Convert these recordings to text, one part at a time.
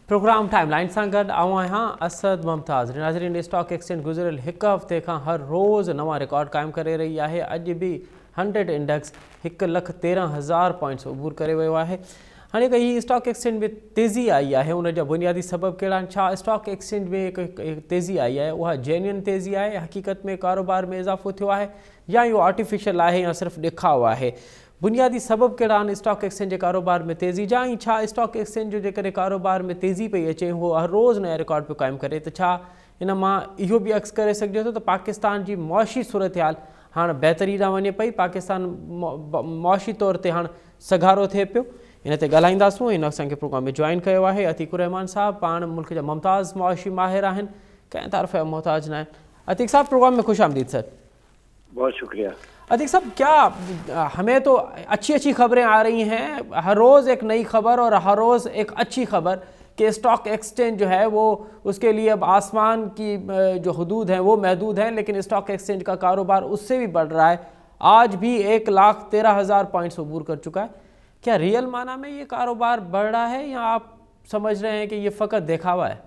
Programme timeline सां गॾु आऊं आहियां असद मुमताज़। नाज़रीन, स्टॉक एक्सचेंज गुज़िरियल हिकु हफ़्ते खां हर रोज़ नवां रिकॉर्ड क़ाइमु करे रही आहे। अॼु बि 100 इंडेक्स 1,13,000 पॉइंट्स उबूर करे वियो आहे। हाणे हीअ स्टॉक एक्सचेंज में तेज़ी आई आहे, उन जा बुनियादी सबब कहिड़ा आहिनि? छा स्टॉक एक्सचेंज में हिकु तेज़ी आई आहे उहा जेन्युइन तेज़ी आहे, हक़ीक़त में कारोबार में इज़ाफ़ो थियो आहे, या इहो आर्टिफिशियल आहे या सिर्फ़ु ॾेखाव आहे? बुनियादी सबब कहिड़ा आहिनि स्टॉक एक्सचेंज जे कारोबार में तेज़ी जा? ऐं छा स्टॉक एक्सचेंज जो जेकॾहिं कारोबार में तेज़ी पई अचे, उहो हर रोज़ नया रिकॉर्ड पियो क़ाइमु करे, त छा इन मां इहो बि अक्स करे सघिजे थो त पाकिस्तान जी मुआशी सूरत हाल हाणे बहितरी ॾांहुं वञे पई, पाकिस्तान मुआशी तौर ते हाणे सघारो थिए पियो? इन ते ॻाल्हाईंदासूं। इन असांखे प्रोग्राम में जॉइन कयो आहे अतीक रहमान साहब, पाण मुल्क जा मुमताज़ मुआशी माहिर आहिनि, कंहिं तारीफ़ जा मोहताज न आहिनि। अतीक साहब, प्रोग्राम में खुश आमदीद सर। बहुत शुक्रिया। अतीक साहब, क्या हमें तो अच्छी खबरें आ रही हैं, हर रोज़ एक नई खबर और हर रोज़ एक अच्छी खबर कि स्टॉक एक्सचेंज जो है वो उसके लिए अब आसमान की जो हदूद हैं वो महदूद हैं, लेकिन स्टॉक एक्सचेंज का कारोबार उससे भी बढ़ रहा है। आज भी 1,13,000 पॉइंट्स उबूर कर चुका है। क्या रियल माना में ये कारोबार बढ़ रहा है, या आप समझ रहे हैं कि ये फ़कत दिखावा है?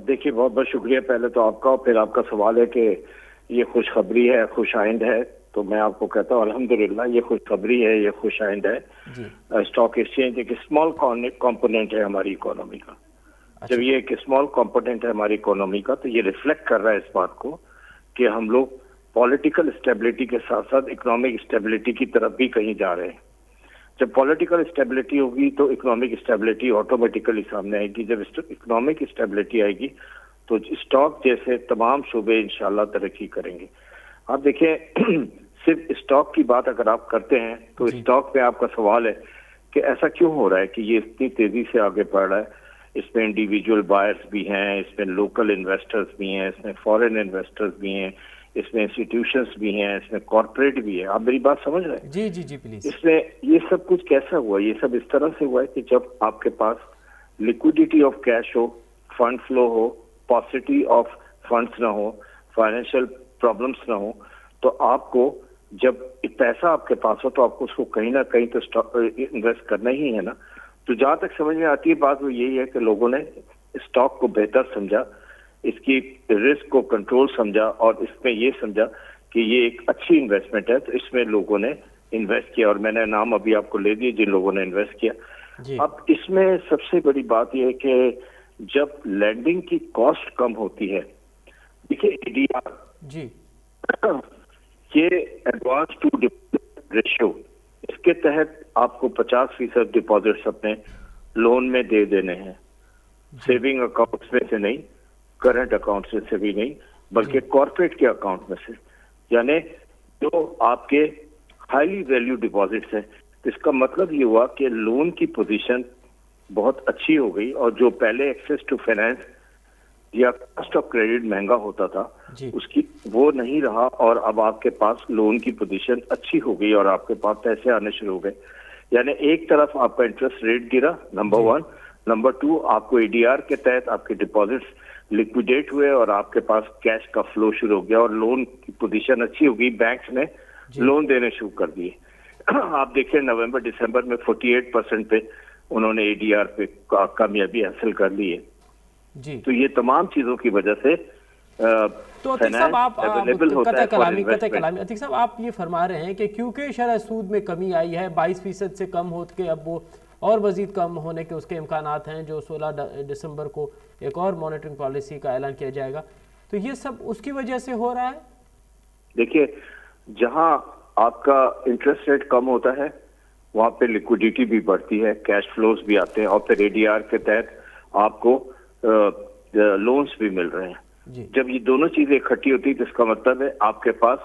देखिए, बहुत बहुत शुक्रिया पहले तो आपका, और फिर आपका सवाल है कि ये खुशखबरी है, खुशाइंद है, तो मैं आपको कहता हूँ अल्हम्दुलिल्लाह ये खुशखबरी है, ये खुशाइंद है। स्टॉक एक्सचेंज एक स्मॉल कंपोनेंट है हमारी इकोनॉमी का। जब ये एक स्मॉल कंपोनेंट है हमारी इकोनॉमी का, तो ये रिफ्लेक्ट कर रहा है इस बात को कि हम लोग पॉलिटिकल स्टेबिलिटी के साथ साथ इकोनॉमिक स्टेबिलिटी की तरफ भी कहीं जा रहे हैं। जब पॉलिटिकल स्टेबिलिटी होगी तो इकोनॉमिक स्टेबिलिटी ऑटोमेटिकली सामने आएगी। जब इकोनॉमिक स्टेबिलिटी आएगी तो स्टॉक जैसे तमाम शोबे इंशाल्लाह तरक्की करेंगे। आप देखें, सिर्फ स्टॉक की बात अगर आप करते हैं तो स्टॉक में आपका सवाल है कि ऐसा क्यों हो रहा है कि ये इतनी तेजी से आगे बढ़ रहा है। इसमें इंडिविजुअल बायर्स भी हैं, इसमें लोकल इन्वेस्टर्स भी हैं, इसमें फॉरेन इन्वेस्टर्स भी हैं, इसमें इंस्टीट्यूशंस भी हैं, इसमें कॉर्पोरेट भी है। आप मेरी बात समझ रहे हैं? जी जी जी प्लीज। इसमें ये सब कुछ कैसा हुआ? ये सब इस तरह से हुआ है कि जब आपके पास लिक्विडिटी ऑफ कैश हो, फंड फ्लो हो, पॉसिटी ऑफ फंड्स ना हो, फाइनेंशियल प्रॉब्लम्स ना हो, तो आपको जब पैसा आपके पास हो तो आपको उसको कहीं ना कहीं तो स्टॉक इन्वेस्ट करना ही है ना। तो जहां तक समझ में आती है बात, वो यही है कि लोगों ने स्टॉक को बेहतर समझा, इसकी रिस्क को कंट्रोल समझा, और इसमें ये समझा कि ये एक अच्छी इन्वेस्टमेंट है, तो इसमें लोगों ने इन्वेस्ट किया। और मैंने नाम अभी आपको ले दिए जिन लोगों ने इन्वेस्ट किया। अब इसमें सबसे बड़ी बात यह है कि जब लैंडिंग की कॉस्ट कम होती है, देखिए एडीआर जी, ये एडवांस टू डिपॉजिट रेशियो, इसके तहत आपको 50% डिपॉजिट्स अपने लोन में दे देने हैं, सेविंग अकाउंट्स में से नहीं, करंट अकाउंट से भी नहीं, बल्कि कॉर्पोरेट के अकाउंट में से, यानी जो आपके हाईली वैल्यू डिपॉजिट्स हैं। तो इसका मतलब ये हुआ कि लोन की पोजीशन बहुत अच्छी हो गई, और जो पहले एक्सेस टू फाइनेंस या कॉस्ट ऑफ क्रेडिट महंगा होता था उसकी वो नहीं रहा, और अब आपके पास लोन की पोजीशन अच्छी हो गई और आपके पास पैसे आने शुरू हो गए। यानी एक तरफ आपका इंटरेस्ट रेट गिरा, नंबर 1, नंबर 2 आपको एडीआर के तहत आपके डिपॉजिट्स लिक्विडेट हुए और आपके पास कैश का फ्लो शुरू हो गया, और लोन की पोजीशन अच्छी हो गई, बैंक्स ने लोन देने शुरू कर दिए। आप देखिए नवंबर दिसंबर में 48% पे उन्होंने एडीआर पे कामयाबी हासिल कर ली है जी। तो ये तमाम चीजों की वजह से तो अतीक साहब, आप अतीक साहब आप ये फरमा रहे हैं कि क्योंकि शरह सूद में कमी आई है, 22% से कम हो के अब वो और मजीद कम होने के उसके इम्कानात हैं, जो 16 दिसंबर को एक और मॉनिटरिंग पॉलिसी का ऐलान किया जाएगा, तो ये सब उसकी वजह से हो रहा है। देखिए, जहां आपका इंटरेस्ट रेट कम होता है वहां पे लिक्विडिटी भी बढ़ती है, कैश फ्लोज भी आते हैं, और फिर एडीआर के तहत आपको लोन्स भी मिल रहे हैं। जब ये दोनों चीजें इकट्ठी होती है तो इसका मतलब है आपके पास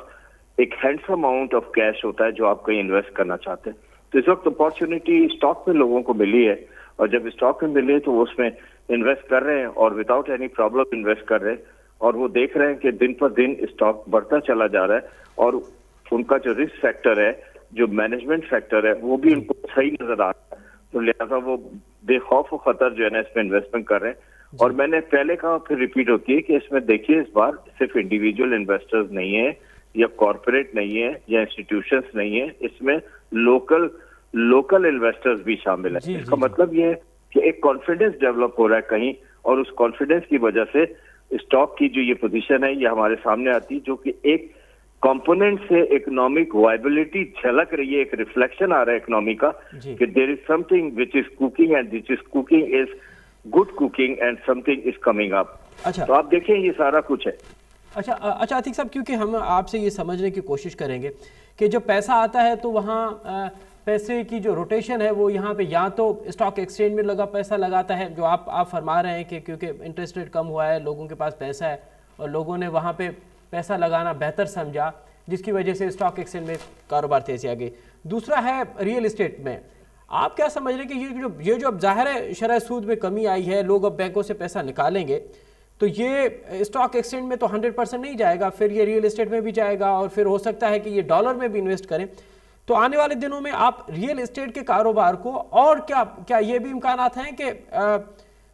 एक हैंडसम अमाउंट ऑफ कैश होता है जो आप कहीं इन्वेस्ट करना चाहते हैं। तो इस वक्त अपॉर्चुनिटी स्टॉक में लोगों को मिली है, और जब स्टॉक में मिली है तो वो उसमें इन्वेस्ट कर रहे हैं और विदाउट एनी प्रॉब्लम इन्वेस्ट कर रहे हैं, और वो देख रहे हैं कि दिन पर दिन स्टॉक बढ़ता चला जा रहा है, और उनका जो रिस्क फैक्टर है, जो मैनेजमेंट फैक्टर है, वो भी उनको सही नजर आ रहा है। तो लिहाजा वो बेखौफ व खतर जो है ना इसमें इन्वेस्टमेंट कर रहे हैं। और मैंने पहले कहा, फिर रिपीट होती है कि इसमें देखिए इस बार सिर्फ इंडिविजुअल इन्वेस्टर्स नहीं है, या कॉर्पोरेट नहीं है, या इंस्टीट्यूशंस नहीं है, इसमें लोकल इन्वेस्टर्स भी शामिल है। इसका मतलब ये है कि एक कॉन्फिडेंस डेवलप हो रहा है कहीं, और उस कॉन्फिडेंस की वजह से स्टॉक की जो ये पोजीशन है ये हमारे सामने आती, जो कि एक कंपोनेंट से इकोनॉमिक वायबिलिटी झलक रही है, एक रिफ्लेक्शन आ रहा है इकोनॉमी का कि there is something which is cooking and this is cooking is good cooking and something is coming up. अच्छा, तो आप देखें ये सारा कुछ है। अच्छा अच्छा अतीक साहब, क्योंकि हम आपसे ये समझने की कोशिश करेंगे कि जब पैसा आता है तो वहाँ पैसे की जो रोटेशन है वो यहाँ पे या तो स्टॉक एक्सचेंज में लगा पैसा लगाता है, जो आप फरमा रहे हैं कि क्योंकि इंटरेस्ट रेट कम हुआ है, लोगों के पास पैसा है और लोगों ने वहाँ पे पैसा लगाना बेहतर समझा, जिसकी वजह से स्टॉक एक्सचेंज में कारोबार तेजी आ गई। दूसरा है रियल इस्टेट में। आप क्या समझ रहे हैं कि ये जो अब जाहिर है शरह सूद में कमी आई है, लोग अब बैंकों से पैसा निकालेंगे, तो ये स्टॉक एक्सचेंज में तो 100% नहीं जाएगा, फिर ये रियल एस्टेट में भी जाएगा और फिर हो सकता है कि ये डॉलर में भी इन्वेस्ट करें। तो आने वाले दिनों में आप रियल एस्टेट के कारोबार को और क्या ये भी इम्कानात हैं कि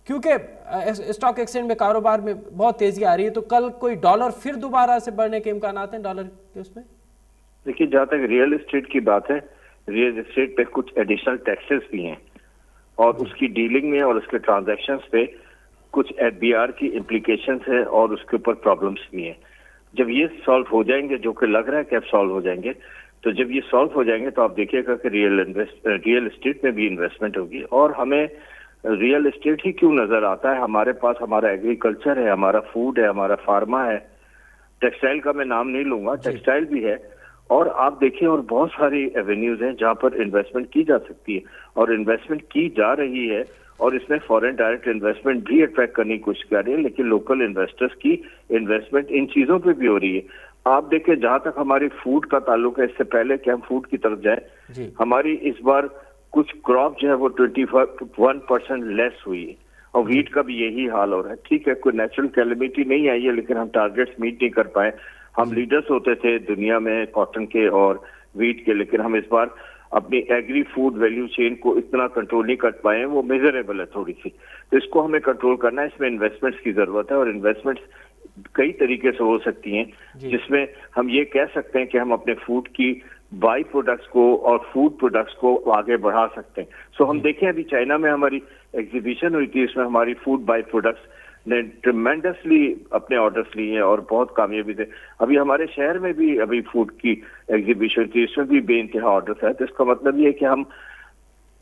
क्योंकि स्टॉक एक्सचेंज में कारोबार में बहुत तेजी आ रही है, तो कल कोई डॉलर फिर दोबारा से बढ़ने के इम्कानात हैं डॉलर के उसमें? देखिए, जहां तक रियल एस्टेट की बात है, रियल एस्टेट पे कुछ एडिशनल टैक्सेस भी हैं और उसकी डीलिंग में और उसके ट्रांजैक्शंस पे कुछ एफबीआर की इम्प्लीकेशंस है और उसके ऊपर प्रॉब्लम्स भी हैं। जब ये सॉल्व हो जाएंगे, जो कि लग रहा है कि अब सॉल्व हो जाएंगे, तो जब ये सॉल्व हो जाएंगे तो आप देखिएगा कि रियल एस्टेट में भी इन्वेस्टमेंट होगी। और हमें रियल एस्टेट ही क्यों नजर आता है, हमारे पास हमारा एग्रीकल्चर है, हमारा फूड है, हमारा फार्मा है, टेक्सटाइल का मैं नाम नहीं लूंगा, टेक्सटाइल भी है, और आप देखिए और बहुत सारी एवेन्यूज हैं जहां पर इन्वेस्टमेंट की जा सकती है और इन्वेस्टमेंट की जा रही है। और इसमें फॉरेन डायरेक्ट इन्वेस्टमेंट भी अट्रैक्ट करने की कोशिश कर रही है, लेकिन लोकल इन्वेस्टर्स की इन्वेस्टमेंट इन चीजों पे भी हो रही है। आप देखिए, जहां तक हमारी फूड का ताल्लुक है, इससे पहले कि हम फूड की तरफ जाए, हमारी इस बार कुछ क्रॉप जो है वो 21% लेस हुई है और वीट का भी यही हाल हो रहा है। ठीक है, कोई नेचुरल कैलेमिटी नहीं आई है, लेकिन हम टारगेट्स मीट नहीं कर पाए। हम लीडर्स होते थे दुनिया में कॉटन के और वीट के, लेकिन हम इस बार अपनी एग्री फूड वैल्यू चेन को इतना कंट्रोल नहीं कर पाए हैं, वो मेजरेबल है थोड़ी सी। तो इसको हमें कंट्रोल करना है, इसमें इन्वेस्टमेंट्स की जरूरत है और इन्वेस्टमेंट्स कई तरीके से हो सकती हैं, जिसमें हम ये कह सकते हैं कि हम अपने फूड की बाई प्रोडक्ट्स को और फूड प्रोडक्ट्स को आगे बढ़ा सकते हैं। सो हम देखें, अभी चाइना में हमारी एग्जीबिशन हुई थी, इसमें हमारी फूड बाई प्रोडक्ट्स ने ट्रिमेंडसली अपने ऑर्डर्स लिए हैं और बहुत कामयाबी थे। अभी हमारे शहर में भी अभी फूड की एग्जीबिशन थी, इसमें भी बेइंतहा ऑर्डर्स है। तो इसका मतलब ये है कि हम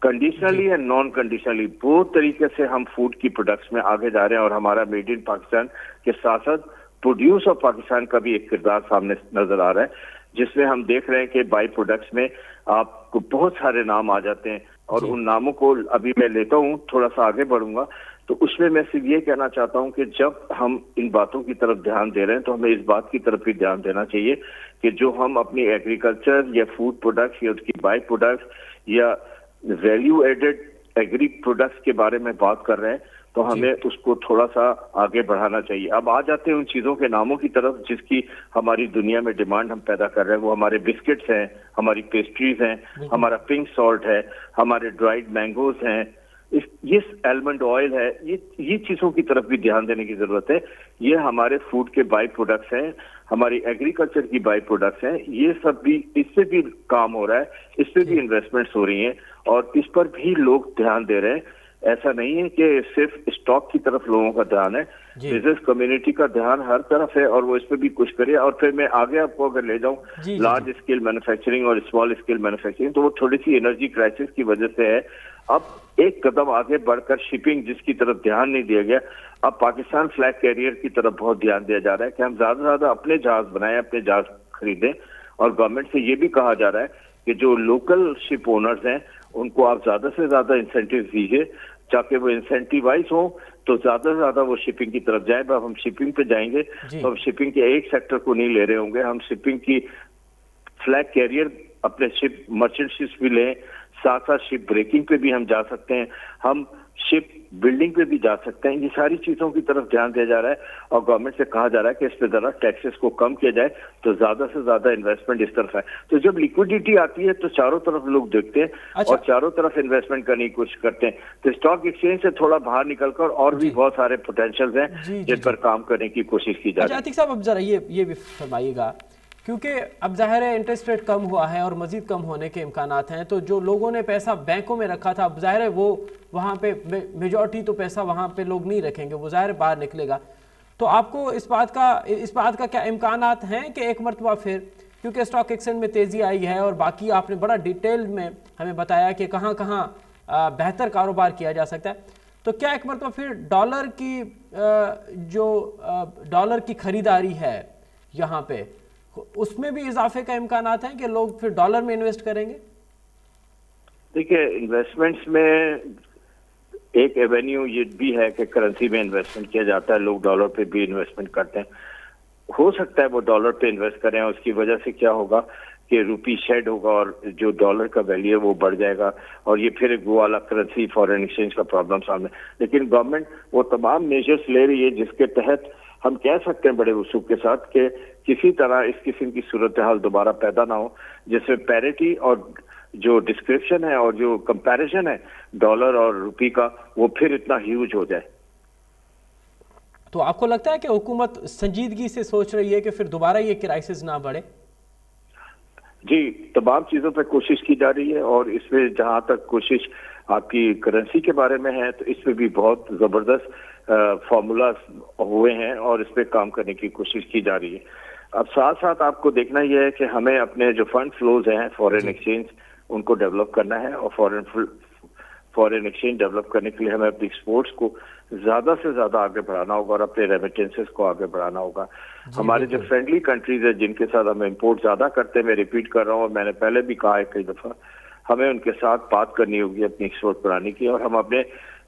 कंडीशनली एंड नॉन कंडीशनली बहुत तरीके से हम फूड की प्रोडक्ट्स में आगे जा रहे हैं और हमारा मेड इन पाकिस्तान के साथ साथ प्रोड्यूस ऑफ पाकिस्तान का भी एक किरदार सामने नजर आ रहा है, जिसमें हम देख रहे हैं कि बाई प्रोडक्ट्स में आपको बहुत सारे नाम आ जाते हैं और उन नामों को अभी मैं लेता हूँ, थोड़ा सा आगे बढ़ूंगा। तो उसमें मैं सिर्फ ये कहना चाहता हूँ कि जब हम इन बातों की तरफ ध्यान दे रहे हैं तो हमें इस बात की तरफ भी ध्यान देना चाहिए कि जो हम अपनी एग्रीकल्चर या फूड प्रोडक्ट्स या उसकी बाई प्रोडक्ट्स या वैल्यू एडेड एग्री प्रोडक्ट्स के बारे में बात कर रहे हैं, तो हमें उसको थोड़ा सा आगे बढ़ाना चाहिए। अब आ जाते हैं उन चीजों के नामों की तरफ जिसकी हमारी दुनिया में डिमांड हम पैदा कर रहे हैं। वो हमारे बिस्किट्स हैं, हमारी पेस्ट्रीज हैं, हमारा पिंक सॉल्ट है, हमारे ड्राइड मैंगोज हैं, ये आलमंड ऑयल है। ये चीजों की तरफ भी ध्यान देने की जरूरत है। ये हमारे फूड के बाई प्रोडक्ट्स हैं, हमारी एग्रीकल्चर की बाई प्रोडक्ट्स हैं। ये सब भी, इससे भी काम हो रहा है, इससे भी इन्वेस्टमेंट्स हो रही हैं और इस पर भी लोग ध्यान दे रहे हैं। ऐसा नहीं है कि सिर्फ स्टॉक की तरफ लोगों का ध्यान है, बिजनेस कम्युनिटी का ध्यान हर तरफ है और वो इस पे भी कुछ करे। और फिर मैं आगे आपको अगर ले जाऊं लार्ज स्केल मैन्युफैक्चरिंग और स्मॉल स्केल मैन्युफैक्चरिंग, तो वो थोड़ी सी एनर्जी क्राइसिस की वजह से है। अब एक कदम आगे बढ़कर शिपिंग, जिसकी तरफ ध्यान नहीं दिया गया, अब पाकिस्तान फ्लैग कैरियर की तरफ बहुत ध्यान दिया जा रहा है कि हम ज्यादा से ज्यादा अपने जहाज बनाएं, अपने जहाज खरीदें। और गवर्नमेंट से ये भी कहा जा रहा है कि जो लोकल शिप ओनर्स हैं उनको आप ज्यादा से ज्यादा इंसेंटिव दीजिए ताकि वो इंसेंटिवाइज हो, तो ज्यादा से ज्यादा वो शिपिंग की तरफ जाए। अब हम शिपिंग पे जाएंगे तो हम शिपिंग के एक सेक्टर को नहीं ले रहे होंगे, हम शिपिंग की फ्लैग कैरियर अपने शिप मर्चेंट शिप्स भी लें, साथ साथ शिप ब्रेकिंग पे भी हम जा सकते हैं, हम शिप बिल्डिंग पे भी जा सकते हैं। ये सारी चीजों की तरफ ध्यान दिया जा रहा है और गवर्नमेंट से कहा जा रहा है कि इस पे जरा टैक्सेस को कम किया जाए तो ज्यादा से ज्यादा इन्वेस्टमेंट इस तरफ है। तो जब लिक्विडिटी आती है तो चारों तरफ लोग देखते हैं और चारों तरफ इन्वेस्टमेंट करने की कोशिश करते हैं। तो स्टॉक एक्सचेंज से थोड़ा बाहर निकलकर और भी बहुत सारे पोटेंशियल हैं जिन पर काम करने की कोशिश की जा रही है। आतिक साहब, अब जरा ये भी फरमाइएगा, क्योंकि अब जाहिर है इंटरेस्ट रेट कम हुआ है और मजीद कम होने के इम्कानात हैं, तो जो लोगों ने पैसा बैंकों में रखा था, अब जाहिर है वो वहाँ पे मेजॉरिटी तो पैसा वहाँ पे लोग नहीं रखेंगे, वो ज़ाहिर बाहर निकलेगा। तो आपको इस बात का क्या इम्कानात हैं कि एक मरतबा फिर, क्योंकि स्टॉक एक्सचेंज में तेज़ी आई है और बाकी आपने बड़ा डिटेल में हमें बताया कि कहाँ कहाँ बेहतर कारोबार किया जा सकता है, तो क्या एक मरतबा फिर डॉलर की खरीदारी है यहाँ पे, उसमें भी इजाफे का इम्कानात है कि लोग फिर डॉलर में इन्वेस्ट करेंगे? देखिए, इन्वेस्टमेंट्स में एक एवेन्यू ये भी है कि करेंसी में इन्वेस्टमेंट किया जाता है, लोग डॉलर पे भी इन्वेस्टमेंट करते हैं। हो सकता है वो डॉलर पे इन्वेस्ट करें, उसकी वजह से क्या होगा कि रुपी शेड होगा और जो डॉलर का वैल्यू है वो बढ़ जाएगा और ये फिर वो वाला करेंसी फॉरेन एक्सचेंज का प्रॉब्लम सामने। लेकिन गवर्नमेंट वो तमाम मेजर्स ले रही है जिसके तहत हम कह सकते हैं बड़े वसूख के साथ कि किसी तरह इस किस्म की सूरत हाल दोबारा पैदा ना हो, जिसमें पैरिटी और जो डिस्क्रिप्शन है और जो कंपैरिजन है डॉलर और रुपी का वो फिर इतना ह्यूज हो जाए। तो आपको लगता है कि हुकूमत संजीदगी से सोच रही है कि फिर दोबारा ये क्राइसिस ना बढ़े? जी, तमाम चीजों पर कोशिश की जा रही है और इसमें जहां तक कोशिश आपकी करेंसी के बारे में है तो इसमें भी बहुत जबरदस्त फॉर्मूला हुए हैं और इस पे काम करने की कोशिश की जा रही है। अब साथ साथ आपको देखना यह है कि हमें अपने जो फंड फ्लोज हैं फॉरेन एक्सचेंज उनको डेवलप करना है और फॉरेन एक्सचेंज डेवलप करने के लिए हमें अपनी एक्सपोर्ट्स को ज्यादा से ज्यादा आगे बढ़ाना होगा और अपने रेमिटेंसेस को आगे बढ़ाना होगा। हमारे जो फ्रेंडली कंट्रीज है जिनके साथ हम इंपोर्ट ज्यादा करते हैं, मैं रिपीट कर रहा हूँ और मैंने पहले भी कहा है कई दफा, हमें उनके साथ बात करनी होगी अपनी एक्सपोर्ट बढ़ाने की और हम अपने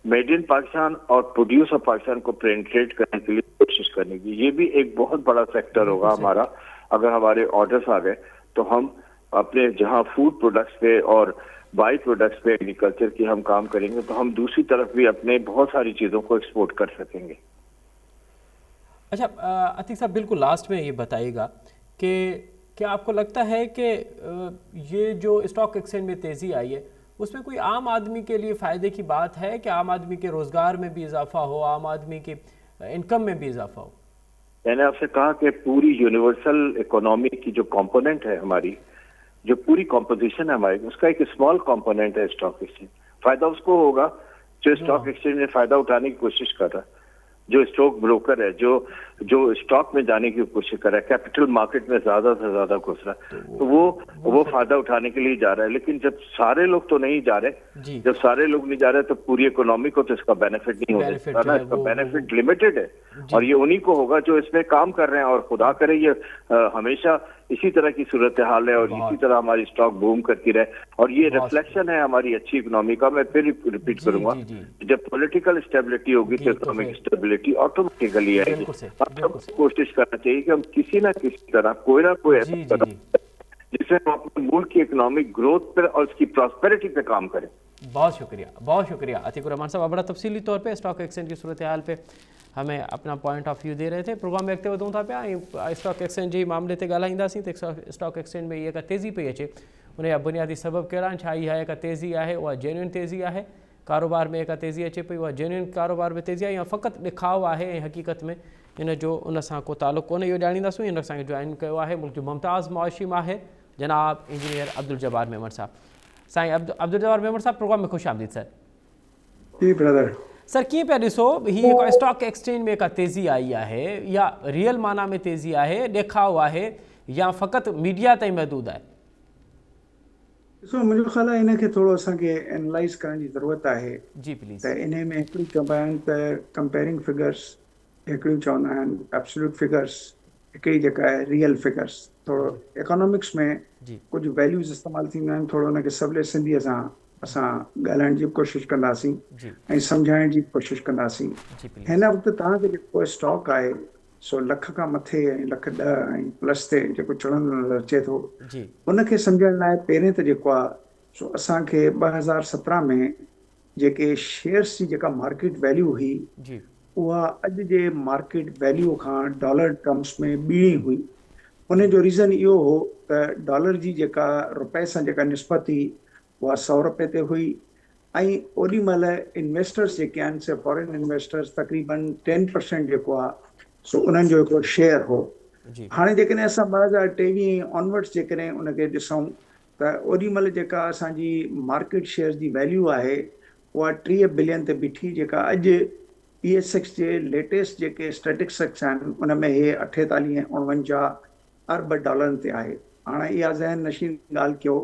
मेड इन पाकिस्तान और प्रोड्यूस ऑफ पाकिस्तान को पेनिट्रेट करने के लिए कोशिश करने की। ये भी एक बहुत बड़ा सेक्टर होगा हमारा। अगर हमारे ऑर्डर्स आ गए तो हम अपने जहां फूड प्रोडक्ट्स पे और बाई प्रोडक्ट्स पे एग्रीकल्चर की हम काम करेंगे तो हम दूसरी तरफ भी अपने बहुत सारी चीजों को एक्सपोर्ट कर सकेंगे। अच्छा अतीक साहब, बिल्कुल लास्ट में ये बताइएगा कि क्या आपको लगता है कि ये जो स्टॉक एक्सचेंज में तेज़ी आई है उसमें कोई आम आदमी के लिए फ़ायदे की बात है कि आम आदमी के रोज़गार में भी इजाफा हो, आम आदमी की इनकम में भी इजाफा हो? मैंने आपसे कहा कि पूरी यूनिवर्सल इकोनॉमी की जो कंपोनेंट है हमारी, जो पूरी कॉम्पोजिशन है हमारी, उसका एक स्मॉल कंपोनेंट है स्टॉक एक्सचेंज। फायदा उसको होगा जो स्टॉक एक्सचेंज में फायदा उठाने की कोशिश कर रहा है, जो स्टॉक ब्रोकर है, जो स्टॉक में जाने की कोशिश कर रहा है, कैपिटल मार्केट में ज्यादा से ज्यादा घुस रहा है, तो वो फायदा उठाने के लिए जा रहा है। लेकिन जब सारे लोग तो नहीं जा रहे, जब सारे लोग नहीं जा रहे तो पूरी इकोनॉमी को तो इसका बेनिफिट नहीं हो सकता ना, इसका बेनिफिट लिमिटेड है और ये उन्हीं को होगा जो इसमें काम कर रहे हैं। और खुदा करे ये हमेशा इसी तरह की सूरत हाल है और इसी तरह हमारी स्टॉक बूम करती रहे और ये रिफ्लेक्शन है हमारी अच्छी इकोनॉमी का। मैं फिर रिपीट करूंगा, जब पॉलिटिकल स्टेबिलिटी होगी तो इकोनॉमिक स्टेबिलिटी ऑटोमेटिकली आएगी। कोशिश करना चाहिए कि हम किसी ना किसी तरह कोई ना कोई ऐसा कदम जिससे हम अपने मुल्क की इकोनॉमिक ग्रोथ पर और उसकी प्रॉस्पेरिटी पे काम करें। बहुत शुक्रिया अतीकुर रहमान साहब, बड़ा तफसीली तौर पे स्टॉक एक्सचेंज की सूरत हाल पे हमें अपना पॉइंट ऑफ व्यू दे रहे थे। प्रोग्राम में अॻिते वधूं था पिया, स्टॉक एक्सचेंज जे मामले ते ॻाल्हाईंदासीं त स्टॉक एक्सचेंज में इहा तेज़ी पई अचे, उन जा बुनियादी सबब कहिड़ा आहिनि, छा इहा हिकु तेज़ी आहे, उहा जेन्युइन तेज़ी आहे, कारोबार में हिकु तेज़ी अचे पई, उहा जेन्युइन कारोबार में तेज़ी आहे या फ़क़ति ॾेखाव आहे ऐं हक़ीक़त में इन जो उन सां को तालुक़ु कोन्हे, इहो ॼाणींदासीं। इन असांखे जॉइन कयो आहे मुल्क जो मुमताज़ मुआशी माहिर जनाब इंजीनियर अब्दुल जब्बार मेमन साहब। साईं अब्दुल जब्बार मेमन साहब, प्रोग्राम में ख़ुशि आमदीद सर। जी ब्रदर। सर कीअं पिया ॾिसो हीअ स्टॉक एक्सचेंज में का तेज़ी आई आहे या रियल माना में तेज़ी आहे, ॾेखाव आहे या फ़क़ति मीडिया ताईं महदूद आहे? ॾिसो मुंहिंजो ख़्यालु आहे इनखे थोरो असांखे एनालाइज़ करण जी ज़रूरत आहे। जी प्लीज़। त इन में हिकिड़ी चवंदा आहिनि त कंपेयरिंग फिगर्स, हिकिड़ी चवंदा आहिनि एब्सोल्यूट फिगर्स, हिकिड़ी जेका आहे रियल फिगर्स। थोरो इकोनॉमिक्स में कुझु वैल्यूज़ इस्तेमालु थींदा आहिनि, थोरो हुनखे सवले सिंधीअ सां असां ॻाल्हाइण जी कोशिशि कंदासीं ऐं सम्झाइण जी कोशिशि कंदासीं। हिन वक़्तु तव्हांखे जेको स्टॉक आहे सो लख खां मथे ऐं लख 10 ऐं प्लस ते जेको चढ़ंदो अचे थो, उनखे सम्झण लाइ पहिरें त जेको आहे सो असांखे 2017 में जेके शेयर्स जी जेका मार्केट वैल्यू हुई उहा अॼु जे मार्केट वैल्यू खां डॉलर टर्म्स में ॿीणी हुई। उन जो रीज़न इहो हो त डॉलर जी जेका रुपए सां जेका निस्बत हुई उहा 100 रुपए ते हुई ऐं ओॾी महिल इन्वेस्टर्स जेके आहिनि से फॉरेन इन्वेस्टर्स तक़रीबन 10% जेको आहे सो उन्हनि जो हिकिड़ो शेयर हो। हाणे जेकॾहिं असां 2023 ऑनवर्ड्स जेकॾहिं उनखे ॾिसूं त ओॾी महिल जेका असांजी मार्केट शेयर जी वैल्यू आहे उहा 30 बिलियन ते बीठी, जेका अॼु PSX जे लेटेस्ट जेके स्टैटिस्टिक्स आहिनि उन में हे 48-49 अरब डॉलरनि ते आहे। हाणे इहा ज़हन नशीन ॻाल्हि कयो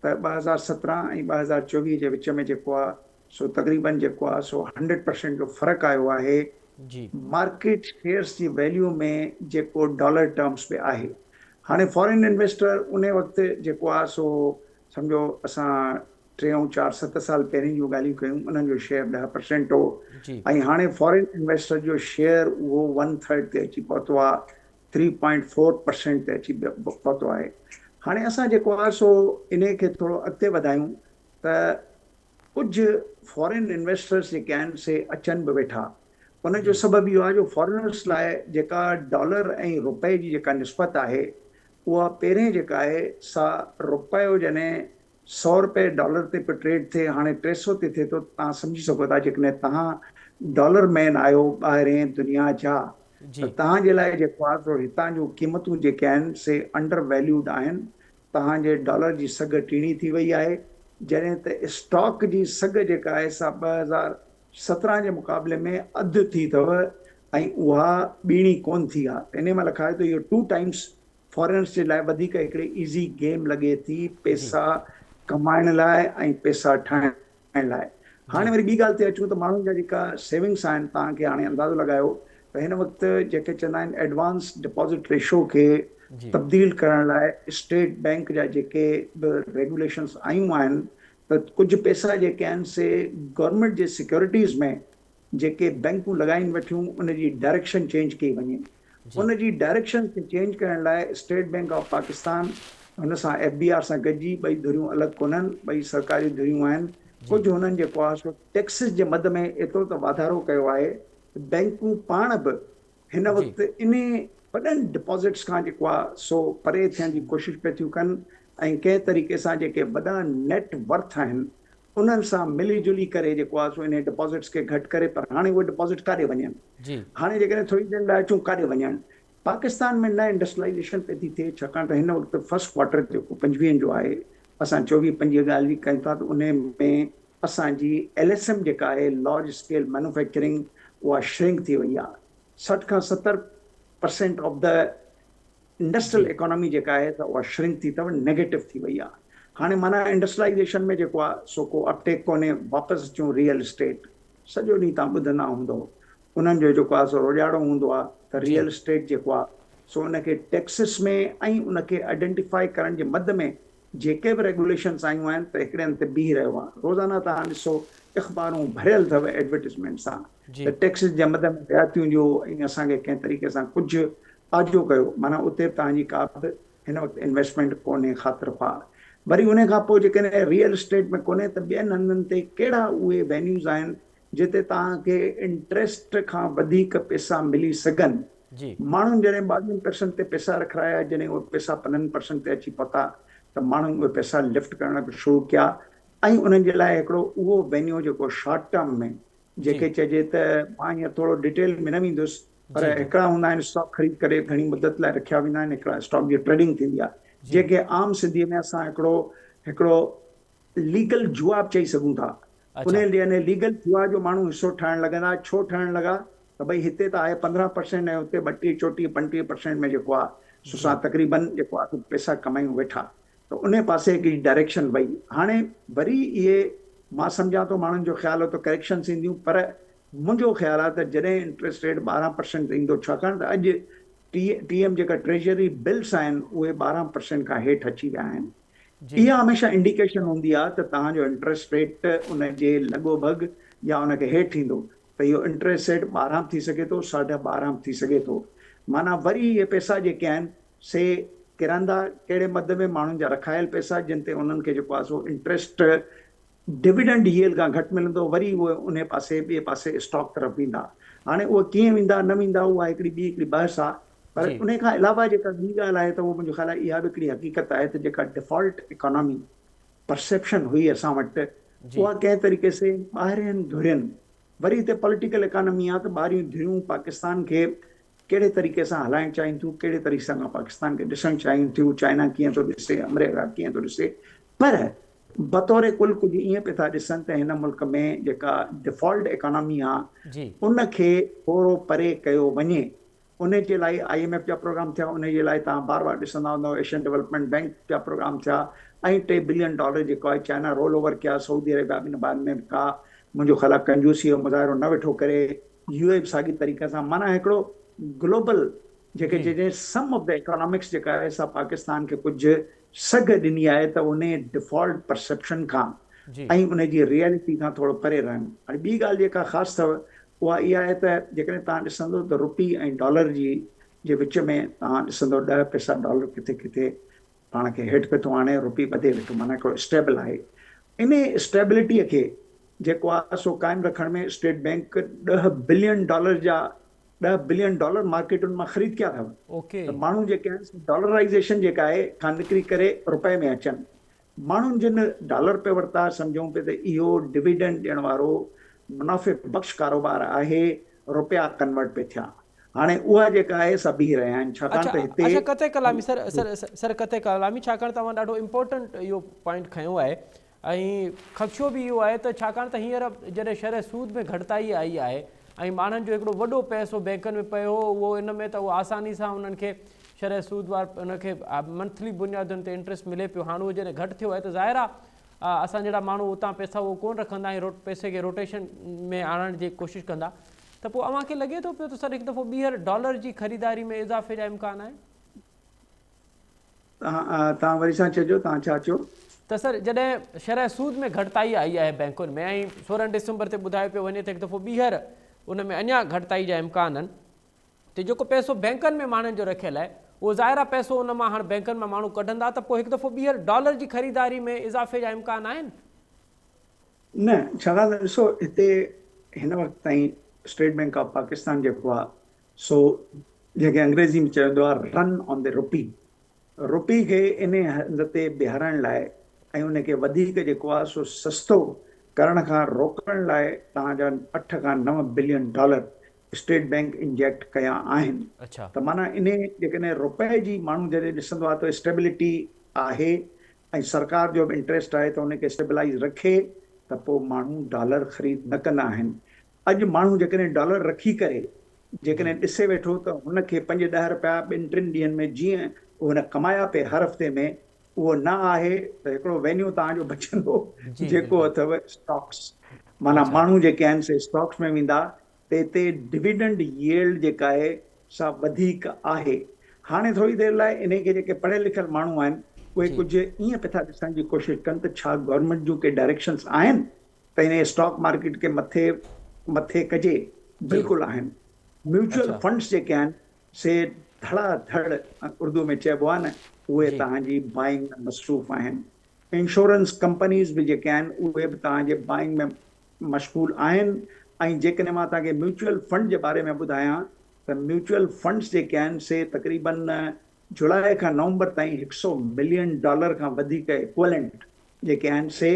त 2017 ऐं 2024 जे विच में जेको आहे सो तक़रीबन जेको आहे सो 100% जो फ़र्क़ु आयो आहे जी मार्केट शेयर्स जी वैल्यू में जेको डॉलर टर्म्स में आहे। हाणे फॉरेन इन्वेस्टर उन वक़्तु जेको आहे सो सम्झो असां 3-4-7 साल पहिरीं जूं ॻाल्हियूं कयूं, उन्हनि जो शेयर 10% हो जी ऐं हाणे फॉरेन इन्वेस्टर जो शेयर उहो 1/3 ते अची पहुतो आहे, 3.4% ते अची पहुतो आहे। हाणे असां जेको आहे सो इन खे थोरो अॻिते वधायूं त कुझु फॉरेन इन्वेस्टर्स जेके आहिनि से अचनि बि वेठा। उन जो सबबु इहो आहे जो फॉरेनर्स लाइ जेका डॉलर ऐं रुपए जी जेका निस्बत आहे उहा पहिरें जेका आहे सा रुपयो जॾहिं 100 रुपए डॉलर ते पे ट्रेड थिए, हाणे 300 ते थिए थो। तव्हां सम्झी सघो था जेकॾहिं तव्हां डॉलर मैन आहियो ॿाहिरें दुनिया जा त जी तव्हांजे लाइ जेको आहे सो हितां जूं क़ीमतूं जेके आहिनि से अंडर वैल्यूड आहिनि। तव्हांजे डॉलर जी सघ टीणी थी वई आहे, जॾहिं त स्टॉक जी सघ जेका आहे सा 2017 जे मुक़ाबले में अधु थी अथव ऐं उहा ॿीणी कोन थी आहे। इन महिल खाए थो इहो 2 टाइम्स फॉरेनर्स जे लाइ वधीक हिकिड़ी ईज़ी गेम लॻे थी जी पैसा कमाइण लाइ ऐं पैसा ठाहिण लाइ। हाणे जी वरी ॿी ॻाल्हि ते अचूं त माण्हुनि जा जेका सेविंग्स आहिनि, तव्हांखे हाणे अंदाज़ो लॻायो त हिन वक़्तु जेके चवंदा आहिनि एडवांस डिपॉज़िट रेशो खे जी तब्दील करण लाइ स्टेट बैंक जा जेके बि रेगुलेशंस आयूं आहिनि त कुझु पैसा जेके आहिनि से गवर्नमेंट जे सिक्योरिटीज़ में जेके बैंकूं लॻाइनि वेठियूं उन जी डायरेक्शन चेंज कई वञे। जी उन जी डायरेक्शन खे चेंज करण लाइ स्टेट बैंक ऑफ पाकिस्तान हुन सां FBR सां गॾिजी ॿई धुरियूं अलॻि कोन्हनि, ॿई सरकारी धुरियूं आहिनि। जी कुझु हुननि जेको आहे सो टैक्सिस जे मद में एतिरो त वाधारो कयो आहे बैंकूं पाण बि हिन जी वक़्तु इन वॾनि डिपॉज़िट्स खां जेको आहे सो परे थियण जी कोशिशि पिया थियूं कनि ऐं कंहिं तरीक़े सां जेके वॾा नेट वर्थ आहिनि उन्हनि सां मिली जुली करे जेको आहे सो इन डिपॉज़िट्स खे घटि करे, पर हाणे उहे डिपॉज़िट काॾे वञनि। जी हाणे जेकॾहिं थोरी देरि लाइ अचूं काॾे वञनि, पाकिस्तान में न इंडस्ट्रियलाइज़ेशन पई थी थिए छाकाणि त हिन वक़्तु फर्स्ट क्वार्टर जेको 25 जो आहे, असां 24-25 ॻाल्हि कयूं था त उन में असांजी LSM जेका आहे लार्ज स्केल मैन्युफैक्चरिंग उहा श्रिंक थी वई आहे। 60 खां 70% ऑफ द इंडस्ट्रियल जी इकोनॉमी जेका आहे त उहा श्रिंक थी अथव, नेगेटिव थी वई आहे। हाणे माना इंडस्ट्रियलाइज़ेशन में जेको आहे सो को अपटेक कोन्हे। वापसि अचूं रियल एस्टेट, सॼो ॾींहुं तव्हां ॿुधंदा हूंदो उन्हनि जो जेको आहे सो रोॼाड़ो हूंदो आहे त जी रियल एस्टेट जेको आहे सो उनखे टैक्सिस में ऐं उनखे आइडेंटिफाई करण जे मद में जेके बि रेगुलेशन्स आयूं आहिनि त हिकिड़े हंधि ते बीह रहियो आहे। रोज़ाना तव्हां ॾिसो अख़बारूं भरियल अथव एडवर्टिज़मेंट सां जी त टैक्सिस जे मद में रियायतूं ॾियो ऐं असांखे कंहिं तरीक़े सां कुझु आजो कयो। माना उते तव्हांजी का बि हिन वक़्तु इन्वेस्टमेंट कोन्हे ख़ातिर ख़्वाह। वरी उन खां पोइ जेकॾहिं रियल एस्टेट में कोन्हे त ॿियनि हंधनि ते कहिड़ा उहे वेन्यूज़ आहिनि जिते तव्हांखे इंट्रस्ट खां वधीक पैसा मिली सघनि। जी माण्हुनि जॾहिं 22% ते पैसा रखाया, जॾहिं उहे पैसा 15% ते अची पहुता त माण्हुनि उहे पैसा लिफ्ट करण बि शुरू कया ऐं उन्हनि जे लाइ हिकिड़ो उहो वेन्यू जेको शॉर्ट टर्म में जेके चइजे त मां हीअं थोरो डिटेल में न वेंदुसि, पर जी जी हिकिड़ा हूंदा आहिनि स्टॉक ख़रीद करे घणी मुदत लाइ रखिया वेंदा आहिनि, हिकिड़ा स्टॉक जी ट्रेडिंग थींदी आहे जी जेके आम सिंधीअ में असां हिकिड़ो लीगल जुआ चई सघूं था। उन अच्छा यानी लीगल जुआ जो माण्हू हिसो ठाहिण लॻंदा। छो ठाहिण लॻा त भई हिते त आहे 15% ऐं हुते 32-34-35% में जेको आहे सो जी असां तक़रीबन जेको आहे पैसा कमायूं वेठा। त उन पासे हिकिड़ी डायरेक्शन वई। हाणे वरी इहे मां सम्झां थो माण्हुनि जो ख़्यालु हो त करेक्शन्स ईंदियूं, पर मुंहिंजो ख़्यालु आहे त जॾहिं इंट्रस्ट रेट 12% ईंदो, छाकाणि त अॼु TM जेका ट्रेजरी बिल्स आहिनि उहे 12% खां हेठि अची विया आहिनि। जी इहा हमेशह इंडिकेशन हूंदी आहे त तव्हांजो इंट्रस्ट रेट उन जे लॻोभॻि या उनखे हेठि ईंदो त इहो इंट्रस्ट रेट 12 थी सघे थो, 12.5 थी सघे थो। माना वरी इहे पैसा जेके आहिनि से किरंदा कहिड़े मद में माण्हुनि जा रखायल पैसा जिन ते उन्हनि खे जेको आहे सो इंट्रस्ट डिविडेंड यील्ड खां घटि मिलंदो, वरी उहे उन पासे ॿिए पासे स्टॉक तरफ़ वेंदा। हाणे उहे कीअं वेंदा न वेंदा उहा हिकिड़ी बहस आहे। पर जी उन खां अलावा जेका ॿी ॻाल्हि आहे त उहो मुंहिंजो ख़्यालु आहे इहा बि हिकिड़ी हक़ीक़त आहे त जेका डिफॉल्ट इकोनॉमी परसेप्शन हुई असां वटि जी उहा कंहिं तरीक़े से ॿाहिरियनि धुरियुनि, वरी हिते पॉलिटिकल इकोनॉमी आहे त ॿाहिरियूं धुरियूं पाकिस्तान खे कहिड़े तरीक़े सां हलाइणु चाहिनि थियूं, कहिड़े तरीक़े सां पाकिस्तान खे ॾिसणु चाहिनि थियूं। चाइना कीअं थो ॾिसे, अमेरिका कीअं थो ॾिसे, पर बतौर कुल कुझु ईअं पिया था ॾिसनि त हिन मुल्क में जेका डिफॉल्ट इकोनॉमी आहे जी उनखे थोरो परे कयो वञे। उन जे लाइ IMF जा प्रोग्राम थिया, उन जे लाइ तव्हां बार बार ॾिसंदा हूंदव एशियन डेवलपमेंट बैंक जा प्रोग्राम थिया, ऐं $3 बिलियन जेको आहे चाइना रोल ओवर कया, सऊदी अरेबिया ॿिनि बार में का मुंहिंजो ख़्याल आहे कंजूसी जो मुज़ाहिरो न वेठो करे, UAE बि साॻी तरीक़े सां। माना हिकिड़ो ग्लोबल जेके जॾहिं सम ऑफ द इकोनॉमिक्स जेका आहे सा पाकिस्तान खे कुझु सघ ॾिनी आहे त उन डिफॉल्ट परसेप्शन खां जी ऐं उन जी रियलिटी खां थोरो परे रहनि। हाणे ॿी ॻाल्हि जेका ख़ासि अथव उहा इहा आहे त जेकॾहिं तव्हां ॾिसंदो त रुपी ऐं डॉलर जे विच में तव्हां ॾिसंदो 10 पैसा डॉलर किथे किथे पाण खे हेठि पियो थो आणे, रुपी वधे वेठो, माना हिकिड़ो स्टेबल आहे। इन स्टेबिलिटीअ खे जेको आहे सो क़ाइमु रखण में स्टेट बैंक $10 बिलियन जा $10 बिलियन मार्केटुनि मां ख़रीद कया अथव। ओके त माण्हू जेके आहिनि डॉलराइज़ेशन जेका आहे खां निकिरी करे रुपए में अचनि। माण्हुनि जिन डॉलर पे वरिता सम्झूं पिए त इहो डिविडेंड ॾियण वारो मुनाफ़े बख़्श कारोबार आहे, रुपया कन्वर्ट पे थिया। हाणे उहा जेका आहे सा बीह रहिया आहिनि छाकाणि त हिते अच्छा कते कलामी सर सर सर कते कलामी छाकाणि तव्हां ॾाढो इम्पोर्टेंट इहो पॉइंट खयो आहे ऐं ख़दशो बि इहो आहे त छाकाणि त हींअर जॾहिं शरह सूद में घटिताई आई आहे ऐं माण्हुनि जो हिकिड़ो वॾो पैसो बैंकुनि में पियो हो, उहो इन में त उहो आसानी सां उन्हनि खे शरह सूद वार उनखे मंथली बुनियादुनि ते इंट्रस्ट मिले पियो। हाणे उहो जॾहिं घटि थियो आहे त ज़ाहिर आहे असां जहिड़ा माण्हू उतां पैसा उहो कोन रखंदा ऐं पैसे खे रोटेशन में आणण जी कोशिशि कंदा, त पोइ अव्हांखे लॻे थो पियो त सर हिकु दफ़ो ॿीहर डॉलर जी ख़रीदारी में इज़ाफ़े जा इम्कान आहे? तव्हां वरी सां चइजो, तव्हां छा चयो? त सर जॾहिं शरह सूद में घटिताई आई आहे बैंकुनि में ऐं 16 डिसंबर ते ॿुधायो पियो वञे त हिकु दफ़ो ॿीहर उन में अञा घटिताई जा इम्कान आहिनि, त जेको पैसो बैंकुनि में माण्हुनि जो रखियलु आहे उहो ज़ाहिर पैसो उन मां हाणे बैंकुनि मां माण्हू कढंदा त पोइ हिकु दफ़ो ॿीहर डॉलर जी ख़रीदारी में इज़ाफ़े जा इम्कान आहिनि? न, छाकाणि त ॾिसो हिते हिन वक़्तु ताईं स्टेट बैंक ऑफ पाकिस्तान जेको आहे सो जेके अंग्रेज़ी में चवंदो आहे रन ऑन द रुपी खे इन हंध ते बीहारण लाइ ऐं उनखे वधीक जेको आहे सो सस्तो करण खां रोकण लाइ तव्हांजा $8 खां $9 बिलियन स्टेट बैंक इंजेक्ट कया आहिनि। अच्छा त माना इन जेकॾहिं रुपए जी माण्हू जॾहिं ॾिसंदो आहे त स्टेबिलिटी आहे ऐं सरकार जो बि इंट्रस्ट आहे त उनखे स्टेबलाइज़ रखे त पोइ माण्हू डॉलर ख़रीद न कंदा आहिनि। अॼु माण्हू जेकॾहिं डॉलर रखी करे जेकॾहिं ॾिसे वेठो त हुनखे $5-10 2-3 ॾींहंनि में जीअं हुन कमाया पे हर हफ़्ते में उहो न आहे त हिकिड़ो वेन्यू तव्हांजो बचंदो जेको अथव स्टॉक्स। माना माण्हू जेके आहिनि से स्टॉक्स में वेंदा त हिते डिविडेंड यील्ड जेका आहे सा वधीक आहे। हाणे थोरी देरि लाइ इनखे जेके पढ़ियल लिखियल माण्हू आहिनि उहे कुझु ईअं पिया था ॾिसण जी कोशिशि कनि त छा गवर्नमेंट जूं के डायरेक्शन्स आहिनि त इन स्टॉक मार्केट खे मथे कजे। बिल्कुलु आहिनि। म्यूचुअल फंड्स जेके आहिनि से धड़ाधड़ उर्दू में चइबो आहे न उहे तव्हांजी बाइंग में मसरूफ़ आहिनि। इंश्योरेंस कंपनीज़ बि जेके आहिनि उहे बि तव्हांजे बाइंग में मशगूल आहिनि। ऐं जेकॾहिं मां तव्हांखे म्यूचुअल फंड जे बारे में ॿुधायां त म्यूचुअल फंड्स जेके आहिनि से तक़रीबन जुलाई खां नवंबर ताईं $100 मिलियन खां वधीक इक्वलेंट जेके आहिनि से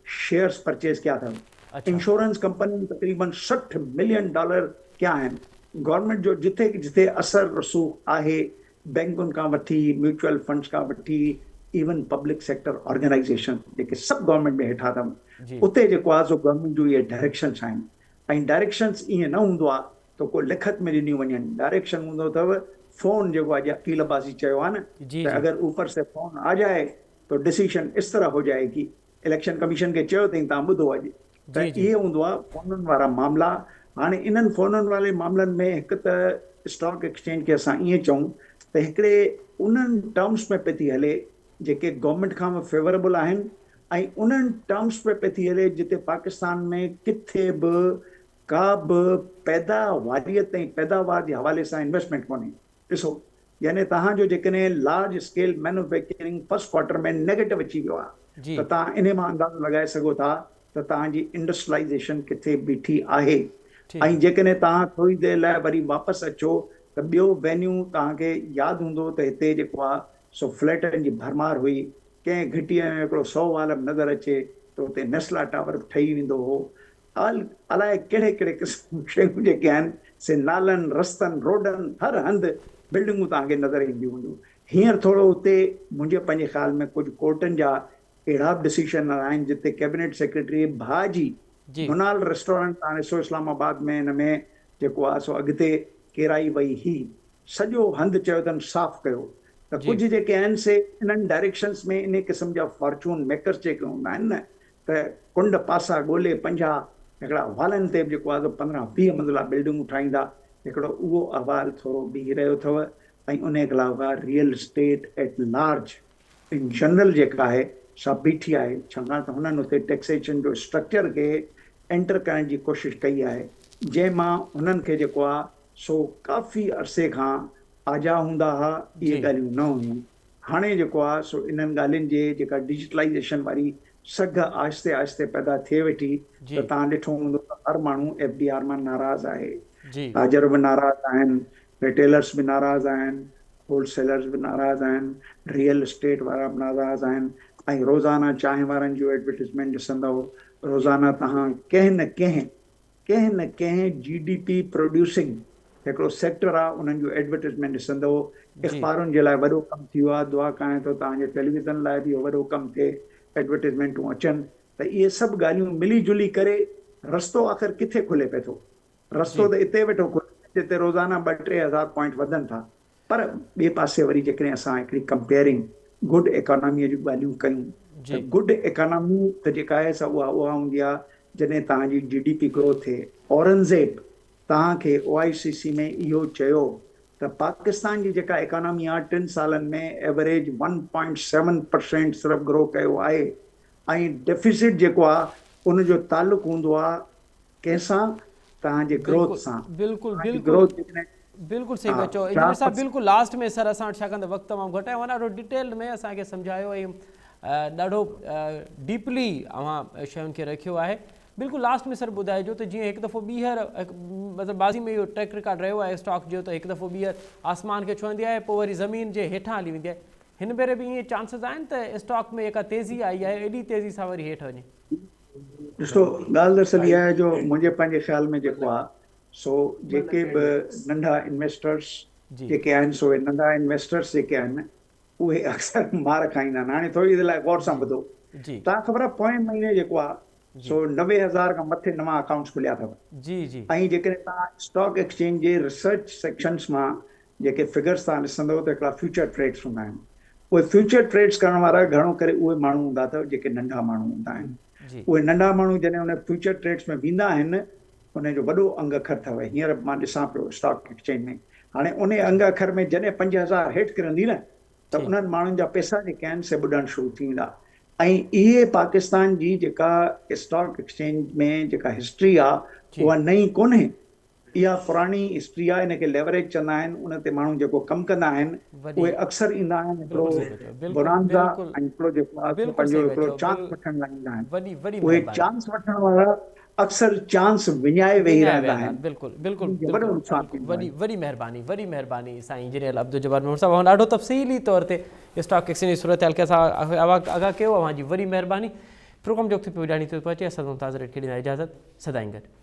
शेयर्स परचेज कया अथव। इंश्योरेंस कंपनी तक़रीबन $60 मिलियन कया आहिनि। गवर्नमेंट जो जिथे जिथे असर रसूख आहे बैंकुनि खां वठी म्यूचुअल फंड्स खां वठी इवन पब्लिक सेक्टर ऑर्गेनाइजेशन जेके सभु गवर्नमेंट में हेठा अथनि उते जेको आहे सो गवर्नमेंट जूं इहे डायरेक्शन्स आहिनि। ऐं डायरेक्शन्स ईअं न हूंदो आहे त को लिखत में ॾिनियूं वञनि। डायरेक्शन हूंदो अथव फ़ोन जेको आहे अकीलबाज़ी चयो आहे न त अगरि ऊपर से फ़ोन आ जाए तो डिसीशन इस तरह हो जाए कि इलेक्शन कमीशन खे चयो अथई तव्हां ॿुधो अॼु त इहे हूंदो आहे फ़ोननि वारा मामला। हाणे इन्हनि फ़ोननि वारे मामलनि में हिकु त स्टॉक एक्सचेंज खे असां ईअं चऊं त हिकिड़े उन्हनि टर्म्स में पई थी हले जेके गवर्नमेंट खां बि फेवरेबल आहिनि ऐं उन्हनि टर्म्स में पई थी हले जिते पाकिस्तान में किथे बि का बि पैदावारियत ऐं पैदावार जे हवाले सां इन्वेस्टमेंट कोन्हे। ॾिसो यानी तव्हांजो जेकॾहिं large scale manufacturing first quarter में नेगेटिव अची वियो आहे त तव्हां इन मां अंदाज़ो लॻाए सघो था त तव्हांजी इंडस्ट्रियलाइज़ेशन किथे बीठी आहे। ऐं जेकॾहिं तव्हां थोरी देरि लाइ वरी वापसि अचो त ॿियो वेन्यू तव्हांखे यादि हूंदो त हिते जेको आहे सो फ्लैटनि जी भरमार हुई। कंहिं घिटीअ में हिकिड़ो 100 वाल नज़र अचे त हुते नेस्ला टावर ठही वेंदो हो। अलाए कहिड़े कहिड़े क़िस्म शयूं जेके आहिनि से नालनि रस्तनि रोडनि हर हंधि बिल्डिंगूं तव्हांखे नज़र ईंदियूं हूंदियूं। हींअर थोरो हुते मुंहिंजे पंहिंजे ख़्याल में कुझु कोर्टनि जा अहिड़ा बि डिसीशन आहिनि जिते कैबिनेट सेक्रेटरी भाउ जी मुनाल रेस्टोरेंट तव्हां ॾिसो इस्लामाबाद में हिन में जेको आहे सो अॻिते केराई वई ही सॼो हंधि चयो अथनि साफ़ कयो त कुझु जेके आहिनि से इन्हनि डायरेक्शन्स में इन क़िस्म जा फॉर्चून मेकर्स जेके हूंदा आहिनि न त कुंड पासा ॻोल्हे 50 हिकिड़ा हॉलनि ते बि जेको आहे 15-20 मंज़िला बिल्डिंगूं ठाहींदा हिकिड़ो उहो अहवालु थोरो बीह रहियो अथव ऐं उन जे अलावा real estate at large in general जेका आहे सा बीठी आहे छाकाणि त हुननि उते टैक्सेशन जो स्ट्रक्चर खे एंटर करण जी कोशिशि कई आहे जंहिंमां हुननि खे जेको आहे सो काफ़ी अरसे खां आजा हूंदा हुआ इहे ॻाल्हियूं न हुयूं हाणे जेको आहे सो इन्हनि ॻाल्हियुनि जे जेका डिजिटलाइज़ेशन वारी सघ आहिस्ते आहिस्ते पैदा थिए वेठी त तव्हां ॾिठो हूंदो त हर माण्हू FDR मां नाराज़ आहे ताजर बि नाराज़ आहिनि रिटेलर्स बि नाराज़ आहिनि होलसेलर्स बि नाराज़ आहिनि रियल एस्टेट वारा बि नाराज़ आहिनि ऐं रोज़ाना चांहि वारनि जो एडवर्टीज़मेंट ॾिसंदव रोज़ाना तव्हां कंहिं न कंहिं GDP प्रोड्यूसिंग हिकिड़ो सेक्टर आहे उन्हनि जो एडवर्टीज़मेंट ॾिसंदव अख़बारुनि जे लाइ वॾो कमु थी वियो आहे दुआ कयां थो तव्हांजे टेलीविज़न लाइ बि वॾो कमु थिए एडवर्टीज़मेंटूं अचनि त इहे सभु ॻाल्हियूं मिली जुली करे रस्तो आख़िर किथे खुले पिए थो रस्तो त इते वेठो खुले जिते रोज़ाना 2-3 हज़ार पॉइंट वधनि था पर ॿिए पासे वरी जेकॾहिं असां हिकिड़ी कंपेयरिंग गुड इकोनॉमीअ जूं ॻाल्हियूं कयूं त गुड इकोनॉमी त जेका आहे सा उहा हूंदी आहे जॾहिं तव्हांजी GDP ग्रोथ थिए औरंगज़ेब तव्हांखे OICC में इहो चयो त पाकिस्तान जी जेका इकोनॉमी आहे 3 सालनि में एवरेज 1.7% सिर्फ़ु ग्रो कयो आहे ऐं डेफिसिट जेको आहे उनजो तालुक़ु हूंदो आहे कंहिंसां तव्हांजे ग्रोथ सां बिल्कुल सही बचो इंजीनियर साहब बिल्कुल लास्ट में सर असां छाकाणि त वक़्तु तमामु घटि आहे ॾाढो डिटेल में असांखे सम्झायो ऐं ॾाढो डीपली अवां शयुनि खे रखियो आहे बिल्कुल लास्ट में सर ॿुधाइजो त जीअं हिकु दफ़ो ॿीहर मतिलबु बाज़ी में इहो ट्रैक रिकॉर्ड रहियो आहे स्टॉक जो त हिकु दफ़ो ॿीहर आसमान खे छुहंदी आहे पोइ वरी ज़मीन जे हेठां हली वेंदी आहे हिन भेरे बि ईअं चांसिस आहिनि त स्टॉक में जेका तेज़ी आई आहे एॾी तेज़ी सां वरी हेठि वञे ॾिसो ॻाल्हि दरअसल इहा आहे जो मुंहिंजे पंहिंजे ख़्याल में जेको आहे सो जेके बि नंढा इन्वेस्टर्स जेके आहिनि सो नंढा इन्वेस्टर्स जेके आहिनि उहे अक्सर मार खाईंदा आहिनि हाणे थोरी देरि लाइ गौर सां ॿुधो तव्हां ख़बर आहे पोएं महीने जेको आहे सो 90,000 खां मथे नवां अकाउंट्स खुलिया अथव ऐं जेकॾहिं तव्हां स्टॉक एक्सचेंज जे रिसर्च सेक्शन्स मां जेके फिगर्स तव्हां ॾिसंदव त हिकिड़ा फ्यूचर ट्रेड्स हूंदा आहिनि उहे फ्यूचर ट्रेड्स करण वारा घणो करे उहे माण्हू हूंदा अथव जेके नंढा माण्हू हूंदा आहिनि उहे नंढा माण्हू जॾहिं उन फ्यूचर ट्रेड्स में वेंदा आहिनि उनजो वॾो अंग अखर अथव हींअर मां ॾिसां पियो स्टॉक एक्सचेंज में हाणे उन अंग अखर में जॾहिं 5,000 हेठि किरंदी न त उन्हनि माण्हुनि जा पैसा जेके आहिनि से ॿुॾणु शुरू थी वेंदा ऐं इहे पाकिस्तान जी जेका स्टॉक एक्सचेंज में जेका हिस्ट्री आहे उहा नई कोन्हे इहा पुरानी हिस्ट्री आहे इनखे लेवरेज चवंदा आहिनि उन ते माण्हू जेको कमु कंदा आहिनि उहे अक्सर ईंदा आहिनि हिकिड़ो बुरांदा ऐं हिकिड़ो जेको आहे पंहिंजो हिकिड़ो चांस वठण लाइ ईंदा आहिनि उहे चांस वठण वारा अक्सर चांस विञाए वेही रहंदा आहिनि बिल्कुलु वॾी महिरबानी साईं इंजीनियर अब्दुल जब्बार मेमन साहब ॾाढो तफ़सीली तौर ते स्टॉक एक्सचेंज जी सूरत हाल खे असां आगाह कयो अवां जी वॾी महिरबानी प्रोग्राम जो वक़्तु पियो ॼाणी थो पहुचे असां मुमताज़ रेट खे ॾींदा इजाज़त सदाईं गॾु